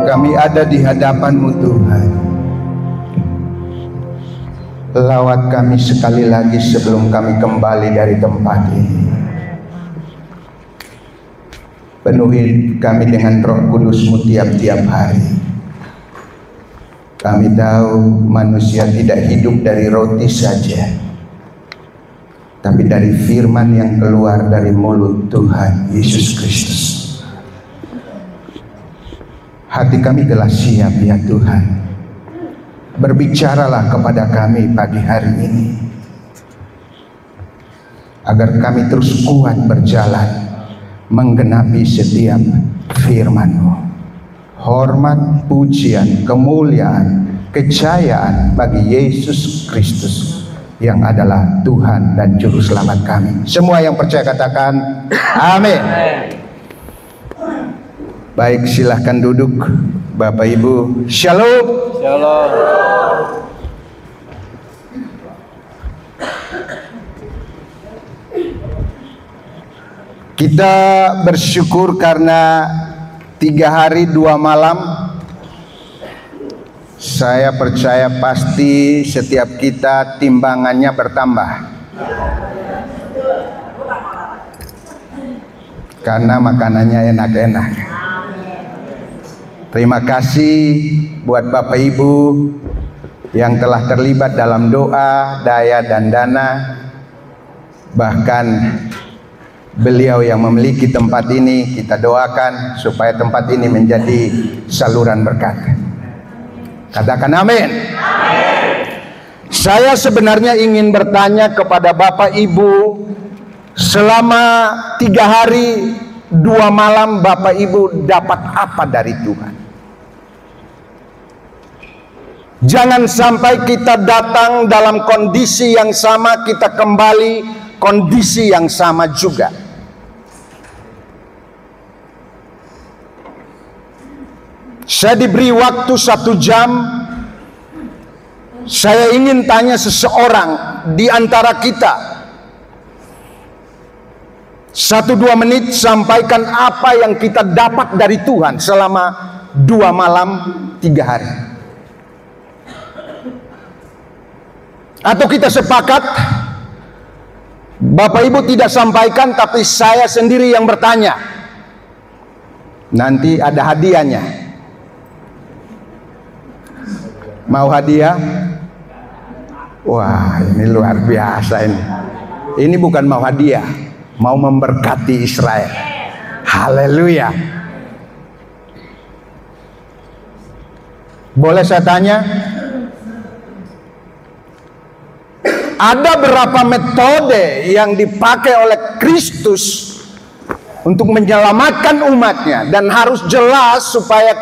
Kami ada di hadapan-Mu Tuhan. Lawat kami sekali lagi sebelum kami kembali dari tempat ini. Penuhi kami dengan Roh Kudus-Mu tiap-tiap hari. Kami tahu manusia tidak hidup dari roti saja, tapi dari firman yang keluar dari mulut Tuhan Yesus Kristus. Hati kami telah siap ya Tuhan. Berbicaralah kepada kami pagi hari ini, agar kami terus kuat berjalan menggenapi setiap firman-Mu. Hormat, pujian, kemuliaan, kejayaan bagi Yesus Kristus yang adalah Tuhan dan Juru Selamat kami. Semua yang percaya katakan amin. Baik, silahkan duduk Bapak Ibu. Shalom. Shalom. Kita bersyukur karena 3 hari 2 malam. Saya percaya pasti setiap kita timbangannya bertambah, karena makanannya enak-enak. Terima kasih buat Bapak Ibu yang telah terlibat dalam doa, daya dan dana. Bahkan beliau yang memiliki tempat ini, kita doakan supaya tempat ini menjadi saluran berkat. Katakan amin. Saya sebenarnya ingin bertanya kepada Bapak Ibu, selama 3 hari 2 malam Bapak Ibu dapat apa dari Tuhan? Jangan sampai kita datang dalam kondisi yang sama, kita kembali kondisi yang sama juga. Saya diberi waktu 1 jam. Saya ingin tanya seseorang di antara kita, 1-2 menit, sampaikan apa yang kita dapat dari Tuhan selama 2 malam 3 hari. Atau kita sepakat, Bapak Ibu tidak sampaikan, tapi saya sendiri yang bertanya. Nanti ada hadiahnya. Mau hadiah? Wah, ini luar biasa ini. Ini bukan mau hadiah, mau memberkati Israel. Haleluya. Boleh saya tanya? Ada berapa metode yang dipakai oleh Kristus untuk menyelamatkan umatnya, dan harus jelas supaya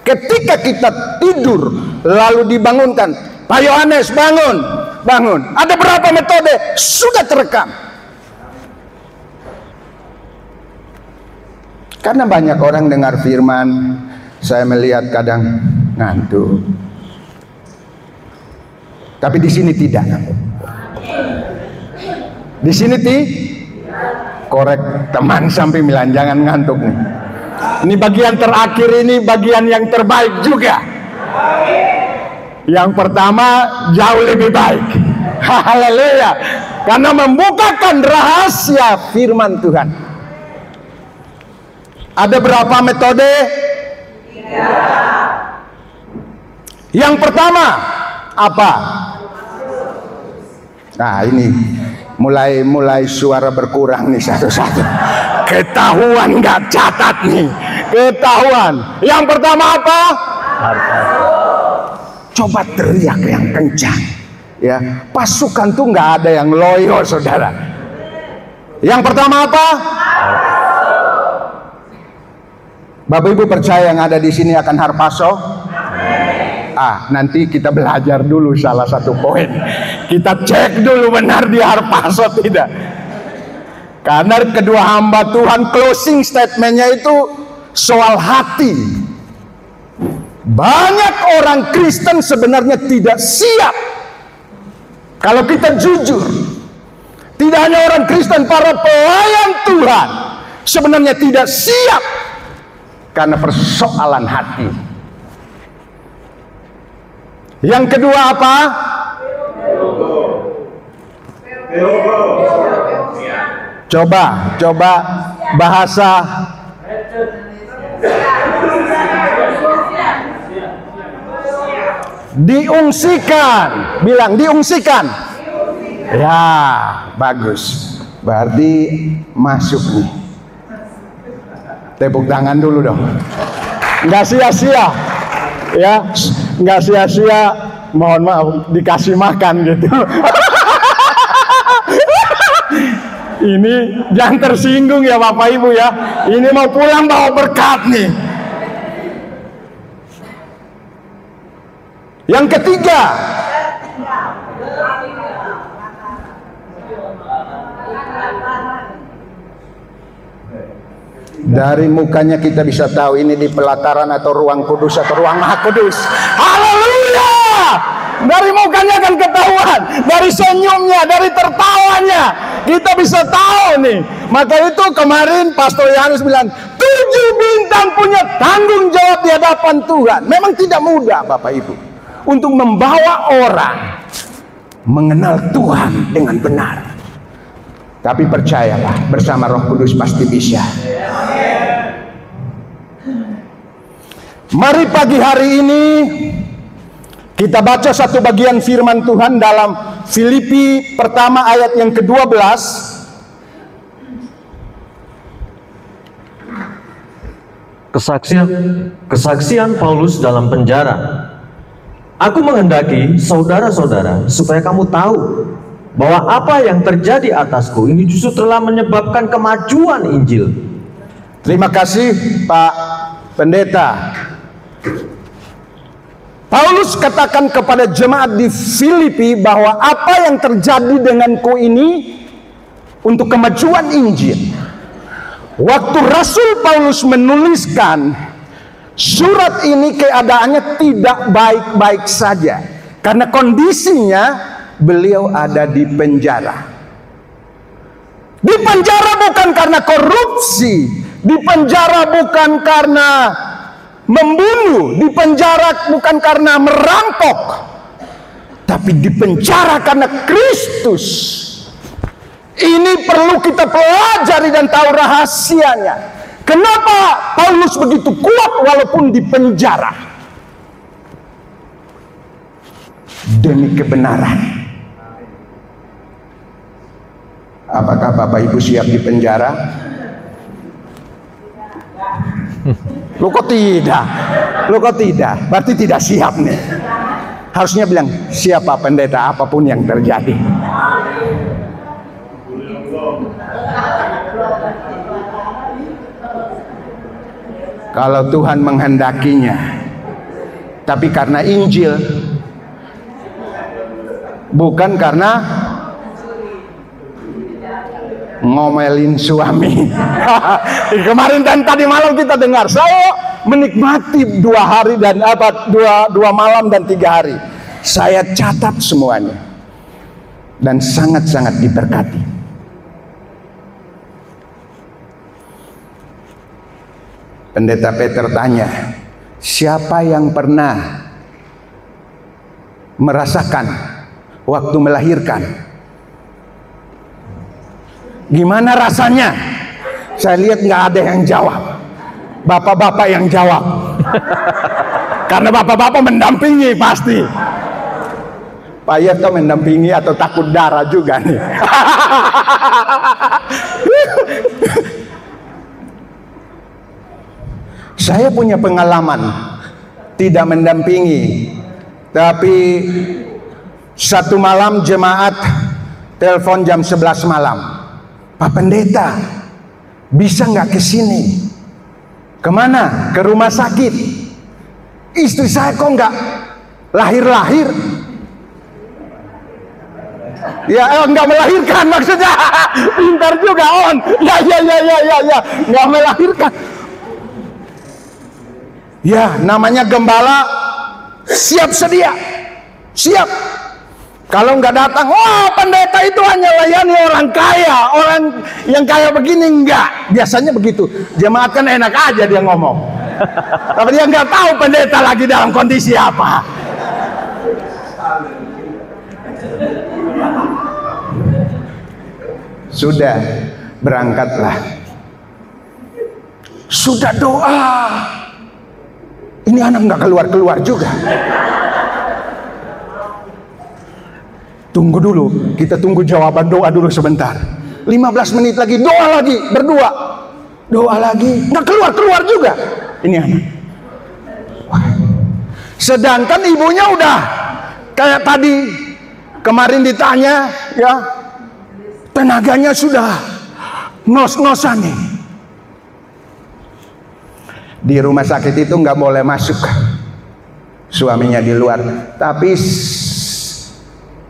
ketika kita tidur lalu dibangunkan, Pak Yohanes bangun, bangun. Ada berapa metode sudah terekam. Karena banyak orang dengar firman, saya melihat kadang ngantuk. Tapi di sini tidak. Di sini korek teman sampai bilang jangan ngantuk nih. Ini bagian terakhir, ini bagian yang terbaik juga. Yang pertama jauh lebih baik. Haleluya. Karena membukakan rahasia firman Tuhan. Ada berapa metode? 3. Yang pertama apa? Nah, ini mulai suara berkurang nih satu-satu. Ketahuan nggak catat nih, ketahuan. Yang pertama apa? Coba teriak yang kencang, ya. Pasukan tuh nggak ada yang loyo, saudara. Yang pertama apa? Bapak Ibu percaya yang ada di sini akan harpaso? Nanti kita belajar dulu salah satu poin. Kita cek dulu benar di harpaso tidak. Karena kedua hamba Tuhan closing statementnya itu soal hati. Banyak orang Kristen sebenarnya tidak siap. Kalau kita jujur, tidak hanya orang Kristen, para pelayan Tuhan sebenarnya tidak siap karena persoalan hati. Yang kedua apa? Coba bahasa diungsikan. Bilang diungsikan. Ya, bagus. Berarti masuk nih. Tepuk tangan dulu dong. Nggak sia-sia. Ya, nggak sia-sia. Mohon maaf, dikasih makan gitu. Ini jangan tersinggung ya Bapak Ibu ya. Ini mau pulang bawa berkat nih. Yang ketiga, dari mukanya kita bisa tahu ini di pelataran atau ruang kudus atau ruang maha kudus. Haleluya! Dari mukanya akan ketahuan, dari senyumnya, dari tertawanya kita bisa tahu nih. Maka itu kemarin Pastor Yohanes bilang 7 bintang punya tanggung jawab di hadapan Tuhan. Memang tidak mudah Bapak Ibu untuk membawa orang mengenal Tuhan dengan benar. Tapi percayalah, bersama Roh Kudus pasti bisa. Mari pagi hari ini kita baca satu bagian firman Tuhan dalam Filipi pertama ayat yang ke-12. Kesaksian Paulus dalam penjara. Aku menghendaki saudara-saudara supaya kamu tahu bahwa apa yang terjadi atasku ini justru telah menyebabkan kemajuan Injil. Terima kasih Pak Pendeta. Paulus katakan kepada jemaat di Filipi bahwa apa yang terjadi denganku ini untuk kemajuan Injil. Waktu Rasul Paulus menuliskan surat ini, keadaannya tidak baik-baik saja. Karena kondisinya beliau ada di penjara. Di penjara bukan karena korupsi, di penjara bukan karena membunuh, di penjara bukan karena merampok, tapi di penjara karena Kristus. Ini perlu kita pelajari dan tahu rahasianya. Kenapa Paulus begitu kuat walaupun di penjara? Demi kebenaran. Apakah Bapak Ibu siap di penjara? Lo kok tidak? Lo kok tidak? Berarti tidak siap nih. Harusnya bilang, siapa pendeta apapun yang terjadi. Kalau Tuhan menghendakinya. Tapi karena Injil, bukan karena ngomelin suami. Kemarin dan tadi malam kita dengar, saya menikmati 2 hari dan dua malam dan 3 hari. Saya catat semuanya dan sangat-sangat diberkati. Pendeta Peter tanya, siapa yang pernah merasakan waktu melahirkan? Gimana rasanya? Saya lihat nggak ada yang jawab. Bapak-bapak yang jawab. Karena bapak-bapak mendampingi pasti. Pak Yerto mendampingi atau takut darah juga nih. Saya punya pengalaman tidak mendampingi, tapi satu malam jemaat telepon jam 11 malam. Pak Pendeta, bisa nggak ke sini? Kemana? Ke rumah sakit. Istri saya kok nggak lahir-lahir? Ya, nggak melahirkan maksudnya. Pintar juga on. Ya, nggak melahirkan. Ya, namanya gembala siap sedia. Siap. Kalau nggak datang, wah pendeta itu hanya layani orang kaya, orang yang kaya begini. Enggak, biasanya begitu. Jemaat kan enak aja dia ngomong, tapi dia nggak tahu pendeta lagi dalam kondisi apa. Sudah, berangkatlah. Sudah doa, ini anak nggak keluar-keluar juga. Tunggu dulu, kita tunggu jawaban doa dulu sebentar. 15 menit lagi, doa lagi, berdua. Doa lagi, nggak keluar-keluar juga. Ini anak. Wah. Sedangkan ibunya udah kayak tadi, kemarin ditanya, ya, tenaganya sudah ngos-ngosan nih. Di rumah sakit itu nggak boleh masuk, suaminya di luar. Tapi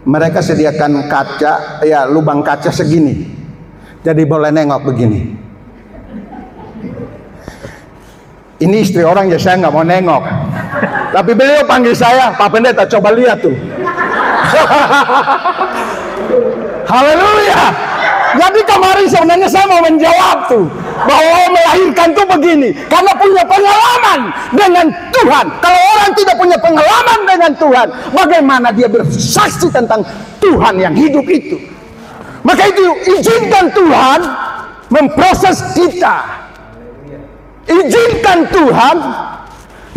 mereka sediakan kaca, ya lubang kaca segini, jadi boleh nengok begini. Ini istri orang ya, saya nggak mau nengok. Tapi beliau panggil saya, Pak Pendeta coba lihat tuh. Haleluya. Jadi kemarin sebenarnya saya mau menjawab tuh, bahwa melahirkan tuh begini, karena punya pengalaman dengan Tuhan. Kalau orang tidak punya pengalaman dengan Tuhan, bagaimana dia bersaksi tentang Tuhan yang hidup itu? Maka itu izinkan Tuhan memproses kita. Izinkan Tuhan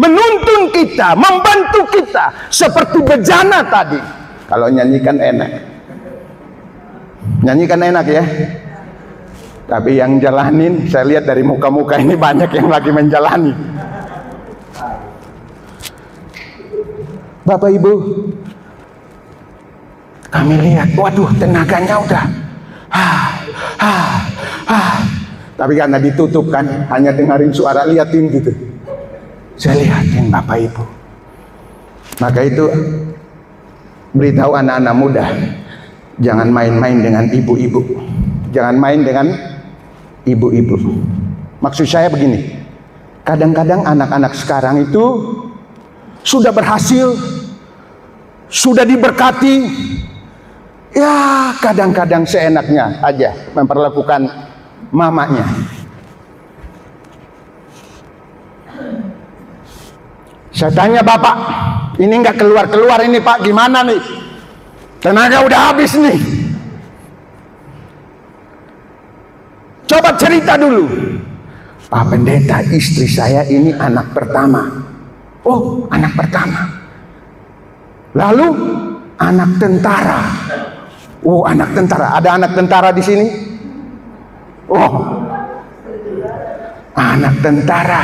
menuntun kita, membantu kita, seperti bejana tadi. Kalau nyanyikan enak, nyanyikan enak ya. Tapi yang jalanin, saya lihat dari muka-muka ini banyak yang lagi menjalani. Bapak Ibu, kami lihat, waduh tenaganya udah. Tapi karena ditutup kan, hanya dengerin suara, liatin gitu. Saya lihatin Bapak Ibu. Maka itu beritahu anak-anak muda, jangan main-main dengan ibu-ibu. Jangan main dengan ibu-ibu. Maksud saya begini, kadang-kadang anak-anak sekarang itu sudah berhasil, sudah diberkati, ya kadang-kadang seenaknya aja memperlakukan mamanya. Saya tanya Bapak, ini nggak keluar-keluar ini Pak, gimana nih? Tenaga udah habis nih. Coba cerita dulu. Pak Pendeta, istri saya ini anak pertama. Oh, anak pertama. Lalu anak tentara. Oh, anak tentara. Ada anak tentara di sini? Oh, anak tentara.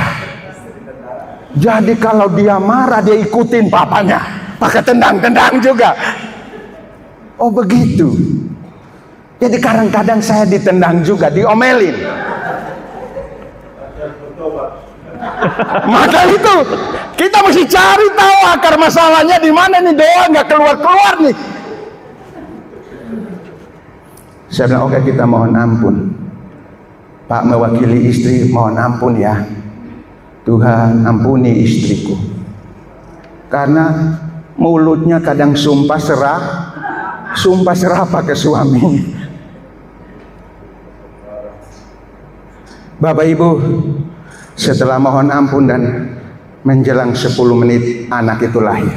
Jadi kalau dia marah, dia ikutin papanya, pakai tendang-tendang juga. Oh begitu. Jadi kadang-kadang saya ditendang juga, diomelin. Maka itu kita mesti cari tahu akar masalahnya di mana nih, doa nggak keluar-keluar nih. Saya bilang oke, kita mohon ampun. Pak mewakili istri, mohon ampun ya. Tuhan ampuni istriku. Karena mulutnya kadang sumpah serah pakai suaminya. Bapak Ibu, setelah mohon ampun dan menjelang 10 menit anak itu lahir.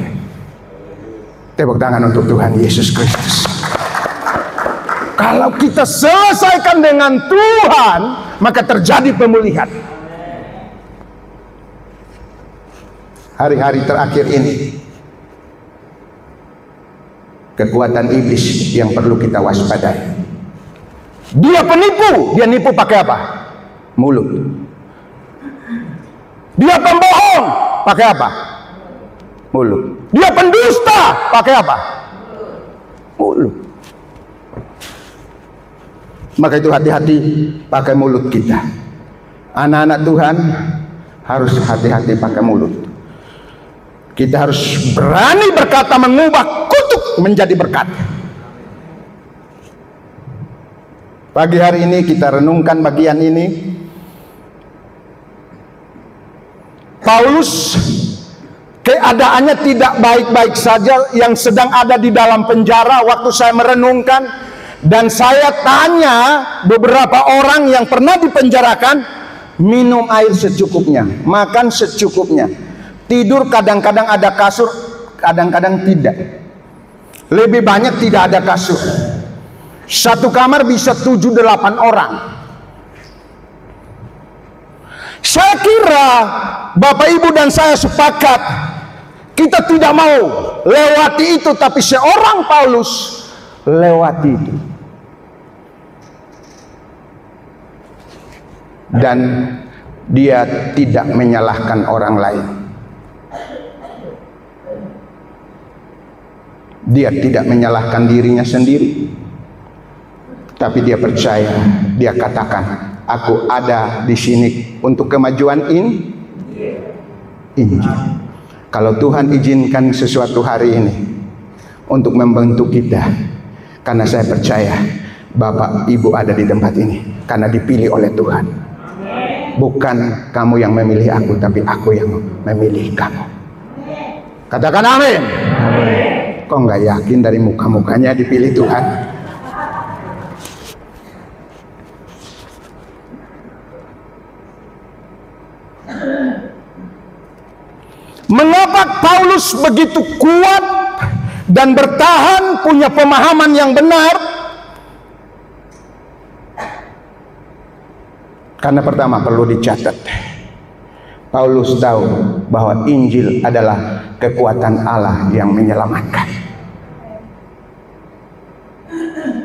Tepuk tangan untuk Tuhan Yesus Kristus. Kalau kita selesaikan dengan Tuhan, maka terjadi pemulihan. Hari-hari terakhir ini, kekuatan iblis yang perlu kita waspadai. Dia penipu, dia nipu pakai apa? Mulut. Dia pembohong, pakai apa? Mulut. Dia pendusta, pakai apa? Mulut. Maka itu hati-hati pakai mulut kita. Anak-anak Tuhan harus hati-hati pakai mulut. Kita harus berani berkata, mengubah kutuk menjadi berkat. Pagi hari ini kita renungkan bagian ini. Paulus ke keadaannya tidak baik-baik saja, yang sedang ada di dalam penjara. Waktu saya merenungkan dan saya tanya beberapa orang yang pernah dipenjarakan, minum air secukupnya, makan secukupnya, tidur kadang-kadang ada kasur, kadang-kadang tidak. Lebih banyak tidak ada kasur. Satu kamar bisa 7-8 orang. Saya kira Bapak Ibu dan saya sepakat, kita tidak mau lewati itu, tapi seorang Paulus lewati itu. Dan dia tidak menyalahkan orang lain. Dia tidak menyalahkan dirinya sendiri, tapi dia percaya, dia katakan, aku ada di sini untuk kemajuan Injil. Kalau Tuhan izinkan sesuatu hari ini untuk membantu kita, karena saya percaya Bapak Ibu ada di tempat ini karena dipilih oleh Tuhan. Bukan kamu yang memilih aku, tapi aku yang memilih kamu. Katakan amin. Kok nggak yakin dari muka-mukanya dipilih Tuhan? Mengapa Paulus begitu kuat dan bertahan, punya pemahaman yang benar? Karena pertama perlu dicatat, Paulus tahu bahwa Injil adalah kekuatan Allah yang menyelamatkan.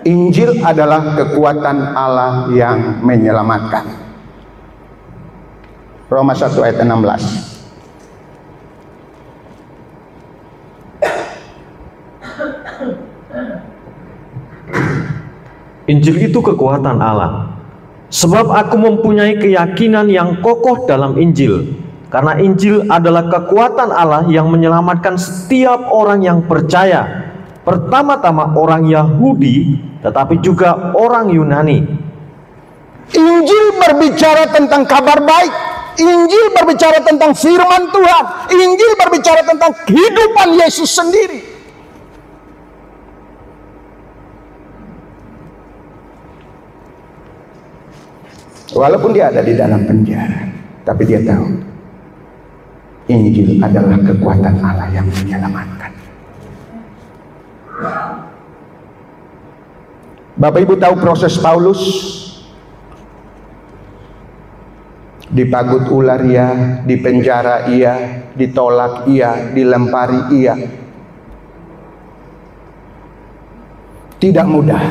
Injil adalah kekuatan Allah yang menyelamatkan. Roma 1 ayat 16. Injil itu kekuatan Allah. Sebab aku mempunyai keyakinan yang kokoh dalam Injil. Karena Injil adalah kekuatan Allah yang menyelamatkan setiap orang yang percaya. Pertama-tama orang Yahudi, tetapi juga orang Yunani. Injil berbicara tentang kabar baik. Injil berbicara tentang firman Tuhan. Injil berbicara tentang kehidupan Yesus sendiri. Walaupun dia ada di dalam penjara, tapi dia tahu Injil adalah kekuatan Allah yang menyelamatkan. Bapak Ibu tahu proses Paulus? Dipagut ular ia, dipenjara ia, ditolak ia, dilempari ia. Tidak mudah,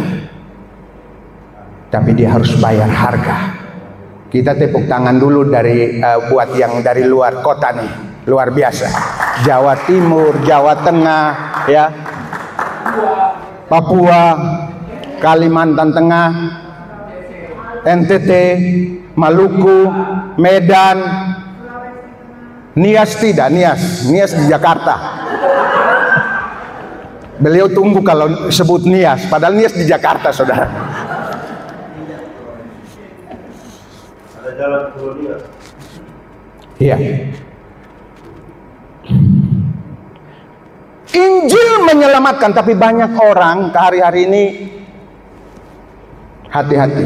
tapi dia harus bayar harga. Kita tepuk tangan dulu dari buat yang dari luar kota nih, luar biasa. Jawa Timur, Jawa Tengah, ya, Papua, Kalimantan Tengah, NTT, Maluku, Medan, Nias tidak, Nias di Jakarta. Beliau tunggu kalau sebut Nias, padahal Nias di Jakarta, saudara. Jalan Nias. Iya. Injil menyelamatkan, tapi banyak orang hari-hari ini hati-hati.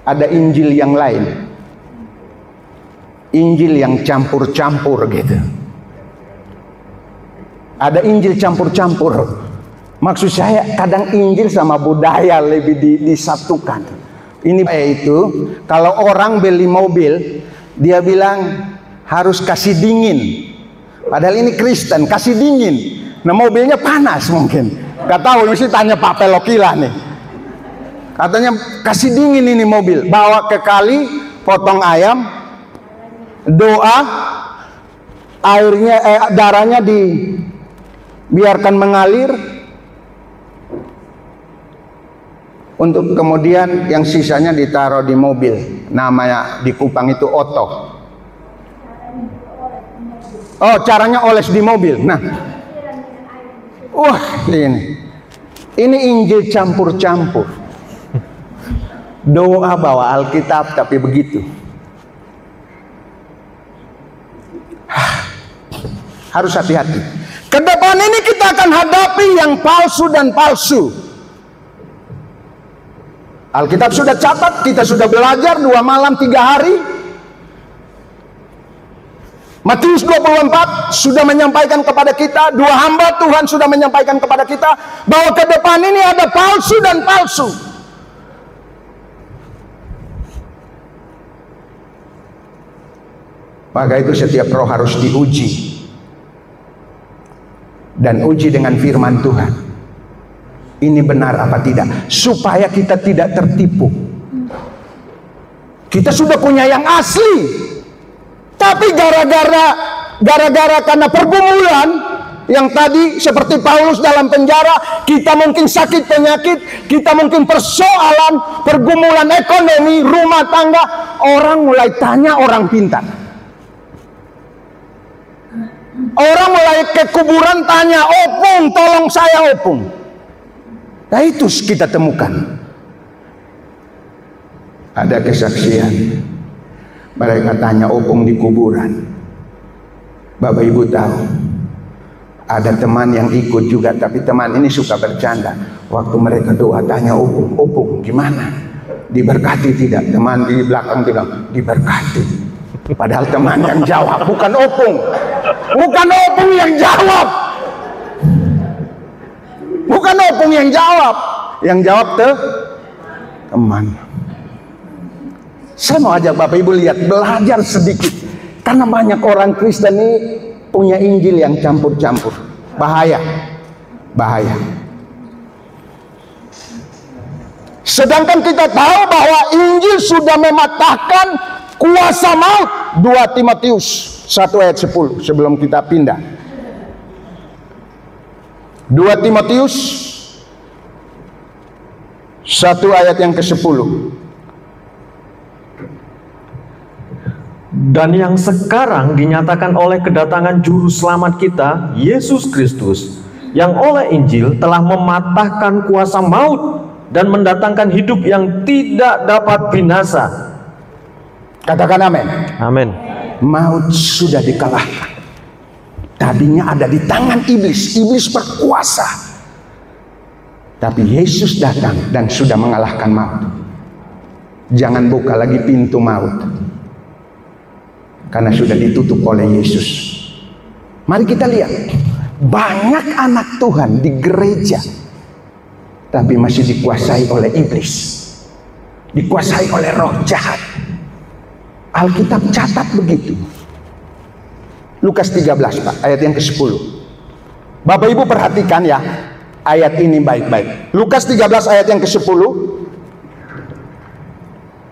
Ada Injil yang lain. Injil yang campur-campur gitu. Ada Injil campur-campur. Maksud saya kadang Injil sama budaya lebih disatukan. Ini itu kalau orang beli mobil, dia bilang harus kasih dingin. Padahal ini Kristen, kasih dingin. Nah mobilnya panas mungkin. Gak tahu, mesti tanya Pak Pelokila nih. Katanya kasih dingin ini mobil. Bawa ke kali, potong ayam, doa, airnya, darahnya dibiarkan mengalir. Untuk kemudian yang sisanya ditaruh di mobil. Namanya di Kupang itu oto. Oh, caranya oles di mobil. Nah, wah ini Injil campur-campur. Doa bawa Alkitab tapi begitu. Harus hati-hati. Ke depan ini kita akan hadapi yang palsu dan palsu. Alkitab sudah catat, kita sudah belajar 2 malam 3 hari. Matius 24 sudah menyampaikan kepada kita, 2 hamba Tuhan sudah menyampaikan kepada kita bahwa ke depan ini ada palsu dan palsu. Maka itu setiap roh harus diuji. Dan uji dengan firman Tuhan. Ini benar apa tidak, supaya kita tidak tertipu. Kita sudah punya yang asli, tapi gara-gara karena pergumulan yang tadi seperti Paulus dalam penjara, kita mungkin sakit penyakit, kita mungkin persoalan, pergumulan ekonomi, rumah tangga, orang mulai tanya orang pintar. Orang mulai ke kuburan tanya, opung, tolong saya opung. Nah itu kita temukan. Ada kesaksian. Mereka tanya opung di kuburan. Bapak Ibu tahu, ada teman yang ikut juga, tapi teman ini suka bercanda. Waktu mereka doa tanya opung gimana? Diberkati tidak? Teman di belakang bilang, diberkati. Padahal teman yang jawab, bukan opung. Bukan opung yang jawab. Bukan opung yang jawab. Yang jawab teman. Saya mau ajak Bapak Ibu lihat, belajar sedikit. Karena banyak orang Kristen ini punya Injil yang campur-campur. Bahaya. Bahaya. Sedangkan kita tahu bahwa Injil sudah mematahkan kuasa maut. 2 Timotius 1 ayat 10 sebelum kita pindah. 2 Timotius 1 ayat yang ke-10. Dan yang sekarang dinyatakan oleh kedatangan juru selamat kita, Yesus Kristus, yang oleh Injil telah mematahkan kuasa maut dan mendatangkan hidup yang tidak dapat binasa. Katakan amin. Amin. Maut sudah dikalahkan. Tadinya ada di tangan iblis. Iblis berkuasa. Tapi Yesus datang dan sudah mengalahkan maut. Jangan buka lagi pintu maut. Karena sudah ditutup oleh Yesus. Mari kita lihat. Banyak anak Tuhan di gereja. Tapi masih dikuasai oleh iblis. Dikuasai oleh roh jahat. Alkitab catat begitu. Lukas 13 Pak, ayat yang ke-10. Bapak Ibu perhatikan ya, ayat ini baik-baik. Lukas 13 ayat yang ke-10.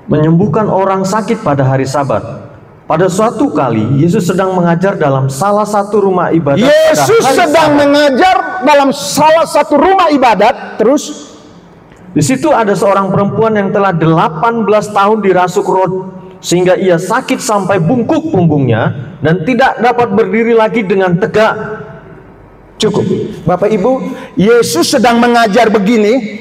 Menyembuhkan orang sakit pada hari Sabat. Pada suatu kali Yesus sedang mengajar dalam salah satu rumah ibadat. Yesus sedang mengajar dalam salah satu rumah ibadat. Terus di situ ada seorang perempuan yang telah 18 tahun dirasuk roh, sehingga ia sakit sampai bungkuk punggungnya dan tidak dapat berdiri lagi dengan tegak. Cukup. Bapak Ibu, Yesus sedang mengajar begini.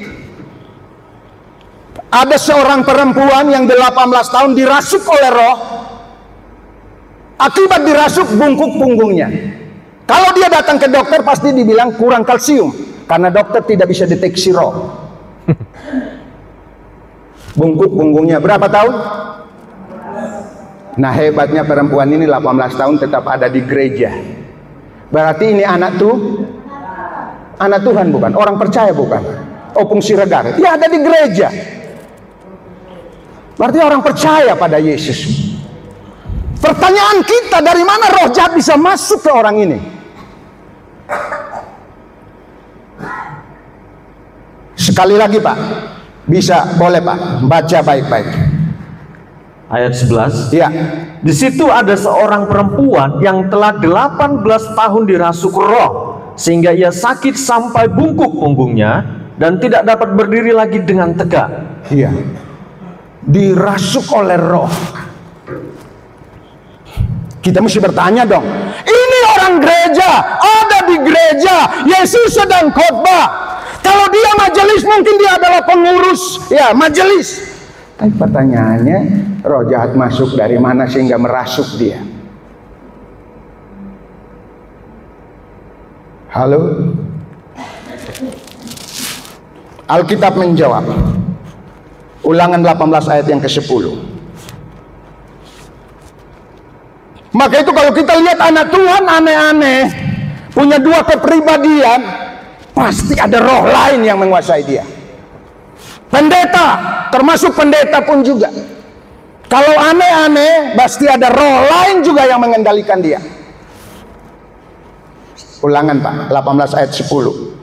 Ada seorang perempuan yang 18 tahun dirasuk oleh roh. Akibat dirasuk bungkuk punggungnya. Kalau dia datang ke dokter pasti dibilang kurang kalsium, karena dokter tidak bisa deteksi roh. Bungkuk punggungnya berapa tahun? Nah hebatnya perempuan ini 18 tahun tetap ada di gereja. Berarti ini anak Tuhan bukan? Orang percaya bukan? Opung Siregar. Dia ada di gereja. Berarti orang percaya pada Yesus. Pertanyaan kita, dari mana roh jahat bisa masuk ke orang ini? Sekali lagi Pak. Bisa, boleh Pak. Baca baik-baik. Ayat 11. Ya. Di situ ada seorang perempuan yang telah 18 tahun dirasuk roh, sehingga ia sakit sampai bungkuk punggungnya dan tidak dapat berdiri lagi dengan tegak. Iya. Dirasuk oleh roh. Kita mesti bertanya dong. Ini orang gereja, ada di gereja, Yesus sedang khotbah. Kalau dia majelis mungkin dia adalah pengurus, ya majelis. Tapi pertanyaannya, roh jahat masuk dari mana sehingga merasuk dia? Halo? Alkitab menjawab. Ulangan 18 ayat yang ke-10. Maka itu kalau kita lihat anak Tuhan aneh-aneh, punya dua kepribadian, pasti ada roh lain yang menguasai dia. Pendeta, termasuk pendeta pun juga. Kalau aneh-aneh, pasti ada roh lain juga yang mengendalikan dia. Ulangan Pak, 18 ayat 10.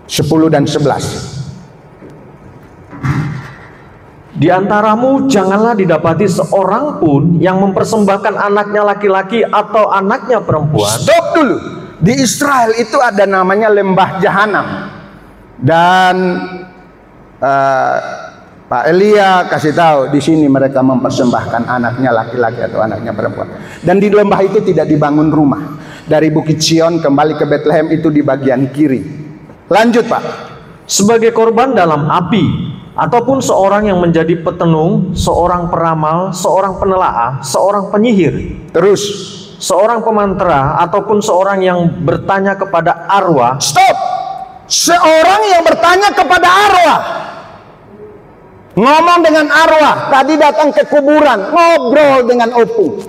10 dan 11. Di antaramu janganlah didapati seorang pun yang mempersembahkan anaknya laki-laki atau anaknya perempuan. Stop dulu. Di Israel itu ada namanya lembah Jahanam. Dan Pak Elia kasih tahu di sini mereka mempersembahkan anaknya laki-laki atau anaknya perempuan. Dan di lembah itu tidak dibangun rumah. Dari Bukit Sion kembali ke Bethlehem itu di bagian kiri. Lanjut Pak. Sebagai korban dalam api, ataupun seorang yang menjadi petenung, seorang peramal, seorang penelaah, seorang penyihir, Terus. seorang pemantera, ataupun seorang yang bertanya kepada arwah. Stop. Seorang yang bertanya kepada arwah. Ngomong dengan arwah. Tadi datang ke kuburan, ngobrol dengan opung.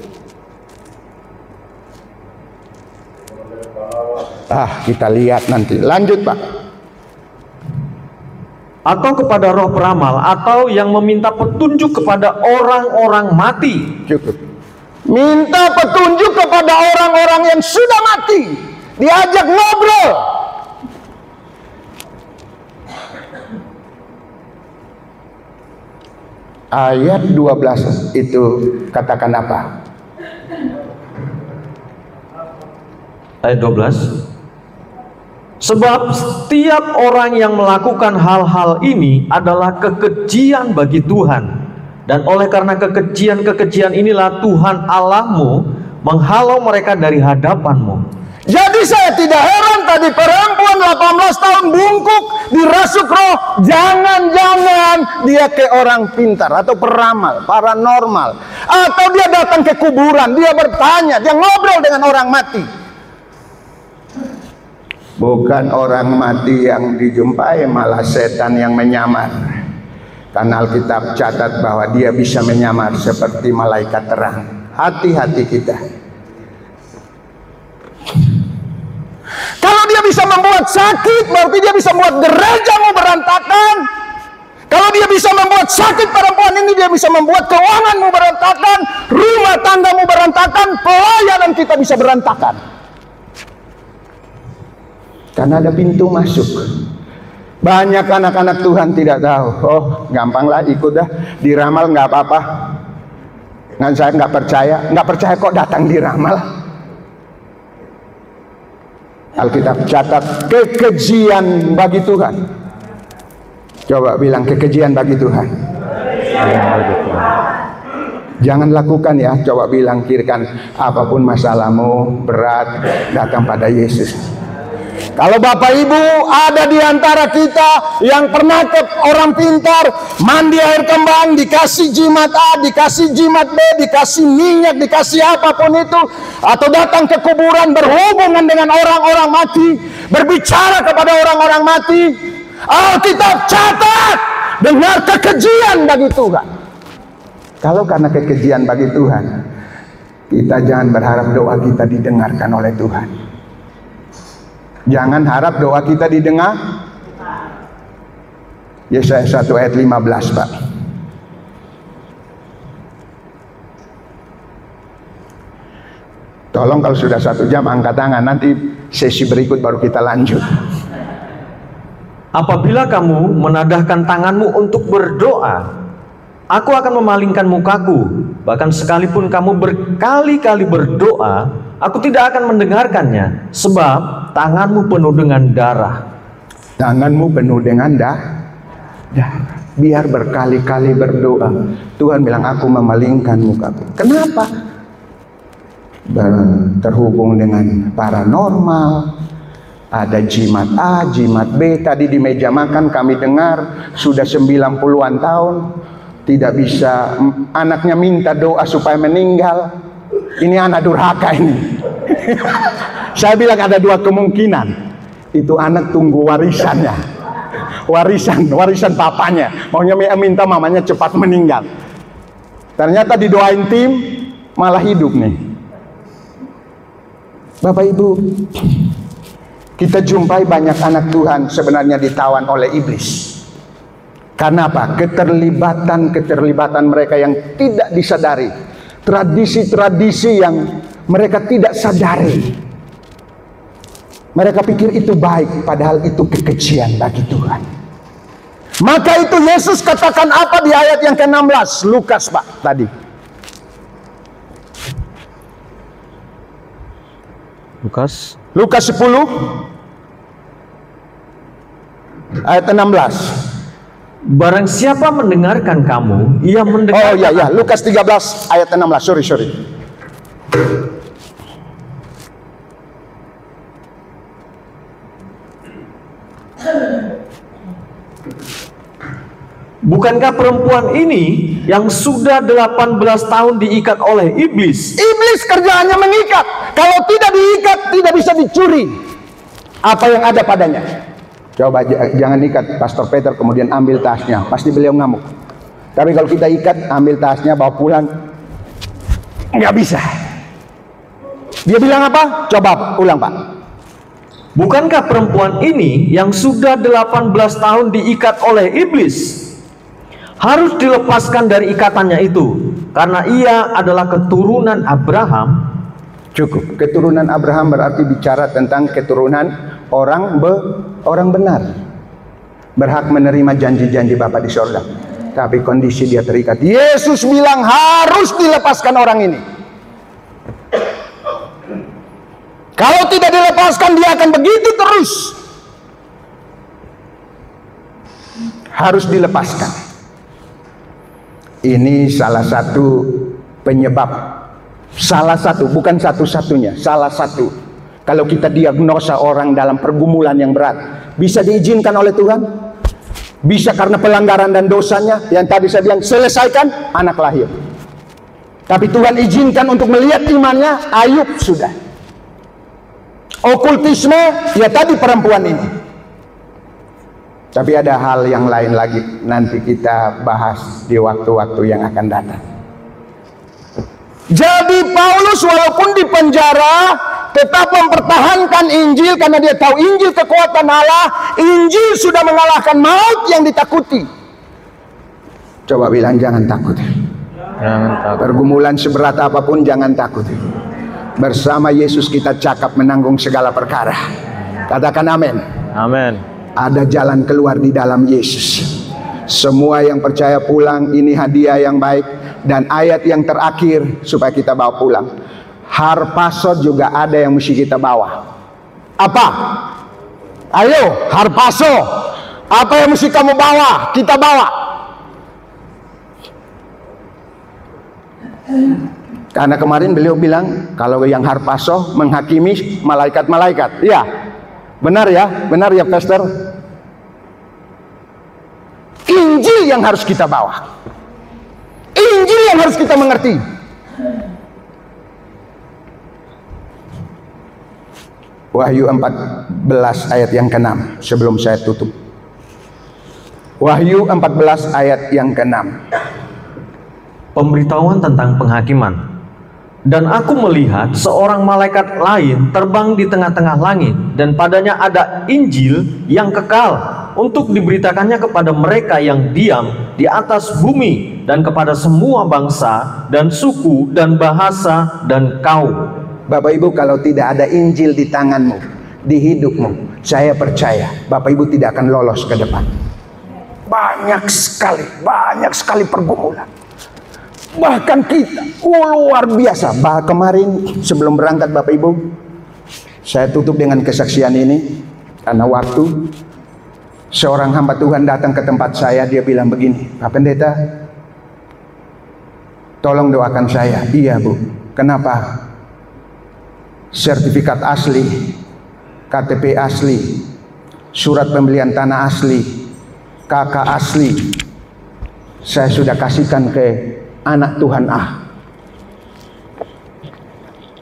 Kita lihat nanti. Lanjut Pak. Atau kepada roh peramal, atau yang meminta petunjuk kepada orang-orang mati. Cukup. Minta petunjuk kepada orang-orang yang sudah mati. Diajak ngobrol. Ayat 12 itu katakan apa? Ayat 12. Sebab setiap orang yang melakukan hal-hal ini adalah kekejian bagi Tuhan. Dan oleh karena kekejian-kekejian inilah Tuhan Allahmu menghalau mereka dari hadapanmu. Jadi saya tidak heran tadi perempuan 18 tahun bungkuk dirasuk roh. Jangan-jangan dia ke orang pintar atau peramal, paranormal. Atau dia datang ke kuburan, dia bertanya, dia ngobrol dengan orang mati. Bukan orang mati yang dijumpai, malah setan yang menyamar. Karena Alkitab catat bahwa dia bisa menyamar seperti malaikat terang. Hati-hati kita. Kalau dia bisa membuat sakit, berarti dia bisa membuat gerejamu berantakan. Kalau dia bisa membuat sakit perempuan ini, dia bisa membuat keuanganmu berantakan, rumah tanggamu berantakan, pelayanan kita bisa berantakan. Karena ada pintu masuk. Banyak anak-anak Tuhan tidak tahu. Oh, gampang lah ikut dah. Diramal nggak apa-apa. Nggak, saya nggak percaya. Nggak percaya kok datang diramal. Alkitab catat kekejian bagi Tuhan. Coba bilang kekejian bagi Tuhan. Jangan lakukan ya. Coba bilang kirikan apapun masalahmu berat, datang pada Yesus. Kalau Bapak Ibu ada di antara kita yang pernah ke orang pintar, mandi air kembang, dikasih jimat A, dikasih jimat B, dikasih minyak, dikasih apapun itu, atau datang ke kuburan berhubungan dengan orang-orang mati, berbicara kepada orang-orang mati, Alkitab catat dengar kekejian bagi Tuhan. Kalau karena kekejian bagi Tuhan, kita jangan berharap doa kita didengarkan oleh Tuhan. Jangan harap doa kita didengar. Yesaya 1 ayat 15 Pak. Tolong kalau sudah 1 jam angkat tangan. Nanti sesi berikut baru kita lanjut. Apabila kamu menadahkan tanganmu untuk berdoa, aku akan memalingkan mukaku. Bahkan sekalipun kamu berkali-kali berdoa, aku tidak akan mendengarkannya. Sebab tanganmu penuh dengan darah. Tanganmu penuh dengan darah. Biar berkali-kali berdoa, Tuhan bilang aku memalingkan mukaku. Kenapa? Terhubung dengan paranormal. Ada jimat A, jimat B. Tadi di meja makan kami dengar sudah 90-an tahun tidak bisa, anaknya minta doa supaya meninggal. ini anak durhaka ini. Saya bilang ada dua kemungkinan. Itu anak tunggu warisannya. Warisan papanya. Maunya minta mamanya cepat meninggal. Ternyata didoain tim, malah hidup nih. Bapak Ibu, kita jumpai banyak anak Tuhan sebenarnya ditawan oleh iblis. Karena apa? Keterlibatan mereka yang tidak disadari. Tradisi-tradisi yang mereka tidak sadari. Mereka pikir itu baik, padahal itu kekejian bagi Tuhan. Maka itu Yesus katakan apa di ayat yang ke-16? Lukas Pak tadi. Lukas 10 ayat 16. Barang siapa mendengarkan kamu, ia Oh mendengarkan. iya, Lukas 13 ayat 16. Sorry. Bukankah perempuan ini yang sudah 18 tahun diikat oleh iblis? Iblis kerjaannya mengikat. Kalau tidak diikat, tidak bisa dicuri apa yang ada padanya. Coba jangan ikat Pastor Peter kemudian ambil tasnya, pasti beliau ngamuk. Tapi kalau kita ikat, ambil tasnya bawa pulang, nggak bisa. Dia bilang apa? Coba ulang Pak. Bukankah perempuan ini yang sudah 18 tahun diikat oleh iblis harus dilepaskan dari ikatannya itu, karena ia adalah keturunan Abraham? Cukup. Keturunan Abraham berarti bicara tentang keturunan orang benar, berhak menerima janji-janji Bapa di sorga. Tapi kondisi dia terikat. Yesus bilang harus dilepaskan orang ini. Kalau tidak dilepaskan, dia akan begitu terus. Harus dilepaskan. Ini salah satu penyebab. Salah satu, bukan satu-satunya, salah satu. Kalau kita diagnosa orang dalam pergumulan yang berat, bisa diizinkan oleh Tuhan? Bisa karena pelanggaran dan dosanya, yang tadi saya bilang selesaikan, anak lahir. Tapi Tuhan izinkan untuk melihat imannya, Ayub sudah. Okultisme, ya tadi perempuan ini. Tapi ada hal yang lain lagi, nanti kita bahas di waktu-waktu yang akan datang. Jadi Paulus walaupun di penjara tetap mempertahankan Injil karena dia tahu Injil kekuatan Allah. Injil sudah mengalahkan maut yang ditakuti. Coba bilang jangan takut. Jangan takut. Pergumulan seberat apapun jangan takut. Bersama Yesus kita cakap menanggung segala perkara. Katakan amin. Amin. Ada jalan keluar di dalam Yesus. Semua yang percaya pulang, ini hadiah yang baik. Dan ayat yang terakhir supaya kita bawa pulang. Harpaso juga ada yang mesti kita bawa. Apa? Ayo, harpaso. Apa yang mesti kamu bawa? Kita bawa. Karena kemarin beliau bilang kalau yang harpaso menghakimi malaikat-malaikat. Iya. Benar ya Pastor. Injil yang harus kita bawa. Injil yang harus kita mengerti. Wahyu 14 ayat yang ke-6 sebelum saya tutup. Wahyu 14 ayat yang ke-6. Pemberitahuan tentang penghakiman. Dan aku melihat seorang malaikat lain terbang di tengah-tengah langit, dan padanya ada Injil yang kekal untuk diberitakannya kepada mereka yang diam di atas bumi, dan kepada semua bangsa dan suku dan bahasa dan kaum. Bapak Ibu, kalau tidak ada Injil di tanganmu, di hidupmu, saya percaya Bapak Ibu tidak akan lolos ke depan. Banyak sekali pergumulan. Bahkan kita luar biasa. Kemarin sebelum berangkat Bapak Ibu, saya tutup dengan kesaksian ini karena waktu. Seorang hamba Tuhan datang ke tempat saya, dia bilang begini, Pak Pendeta, tolong doakan saya. Iya Bu. Kenapa? Sertifikat asli, KTP asli, surat pembelian tanah asli, KK asli, saya sudah kasihkan ke anak Tuhan A.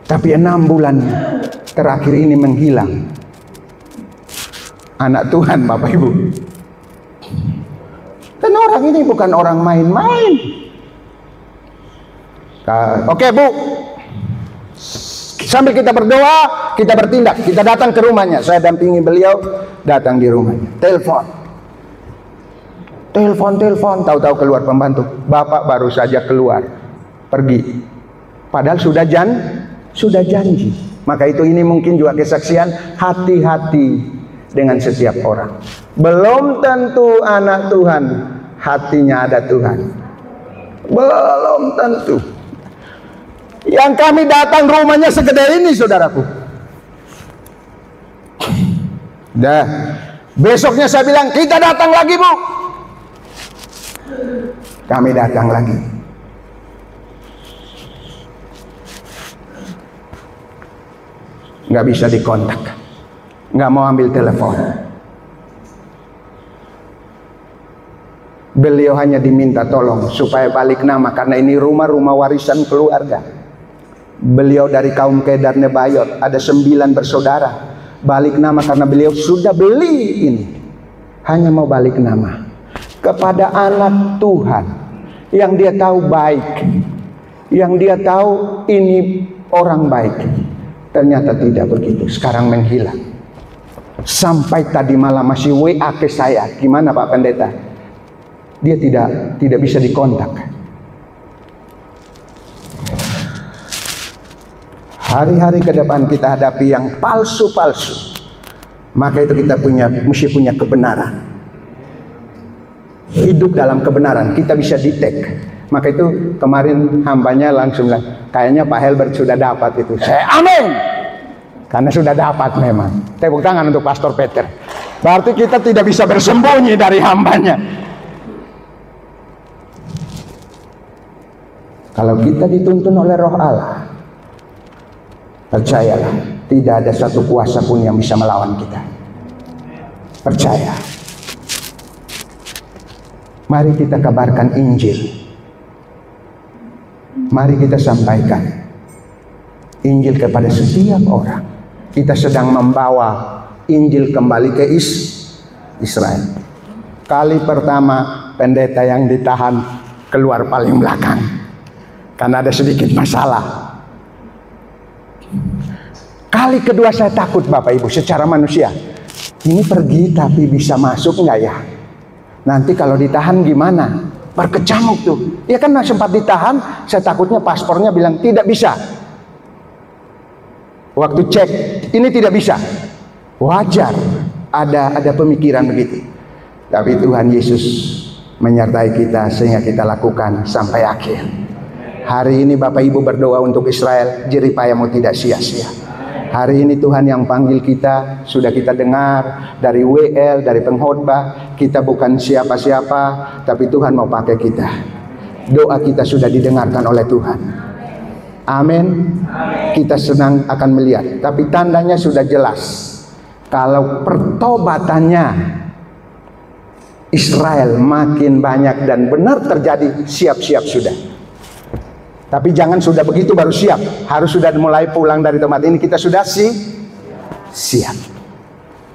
Tapi 6 bulan terakhir ini menghilang. Anak Tuhan, Bapak Ibu. Dan orang ini bukan orang main-main. Oke Bu, sambil kita berdoa, kita bertindak. Kita datang ke rumahnya. Saya dampingi beliau, datang di rumahnya. Telepon, tahu-tahu keluar pembantu. Bapak baru saja keluar, pergi. Padahal sudah janji. Maka ini mungkin juga kesaksian, hati-hati dengan setiap orang. Belum tentu anak Tuhan hatinya ada Tuhan. Belum tentu. Yang kami datang rumahnya segede ini, saudaraku. Dah. Besoknya saya bilang, kita datang lagi Bu. Kami datang lagi. Nggak bisa dikontak, nggak mau ambil telepon. Beliau hanya diminta tolong supaya balik nama, karena ini rumah warisan keluarga. Beliau dari kaum Kedar Nebayot, ada 9 bersaudara. Balik nama karena beliau sudah beli ini. Hanya mau balik nama kepada anak Tuhan yang dia tahu baik, yang dia tahu ini orang baik. Ternyata tidak begitu. Sekarang menghilang. Sampai tadi malam masih WA ke saya. Gimana Pak Pendeta? Dia tidak bisa dikontak. Hari-hari ke depan kita hadapi yang palsu-palsu. Maka itu kita mesti punya kebenaran. Hidup dalam kebenaran. Kita bisa detect. Maka itu kemarin hambanya langsung bilang, kayaknya Pak Helbert sudah dapat itu. Saya amin. Karena sudah dapat memang. Tepuk tangan untuk Pastor Peter. Berarti kita tidak bisa bersembunyi dari hambanya. Kalau kita dituntun oleh Roh Allah, percayalah, tidak ada satu kuasa pun yang bisa melawan kita. Percaya. Mari kita kabarkan Injil. Mari kita sampaikan Injil kepada setiap orang. Kita sedang membawa Injil kembali ke Israel. Kali pertama pendeta yang ditahan keluar paling belakang karena ada sedikit masalah. Kali kedua saya takut Bapak Ibu secara manusia. Ini pergi tapi bisa masuk nggak ya? Nanti kalau ditahan gimana? Berkecamuk tuh. Ya kan sempat ditahan, saya takutnya paspornya bilang tidak bisa. Waktu cek, ini tidak bisa. Wajar ada pemikiran begitu. Tapi Tuhan Yesus menyertai kita sehingga kita lakukan sampai akhir. Hari ini Bapak Ibu berdoa untuk Israel, jeripayamu tidak sia-sia. Hari ini Tuhan yang panggil kita, sudah kita dengar dari WL, dari pengkhotbah. Kita bukan siapa-siapa, tapi Tuhan mau pakai kita. Doa kita sudah didengarkan oleh Tuhan. Amin. Kita senang akan melihat, tapi tandanya sudah jelas. Kalau pertobatannya Israel makin banyak dan benar terjadi, siap-siap sudah. Tapi jangan sudah begitu baru siap. Harus sudah mulai pulang dari tempat ini, kita sudah siap.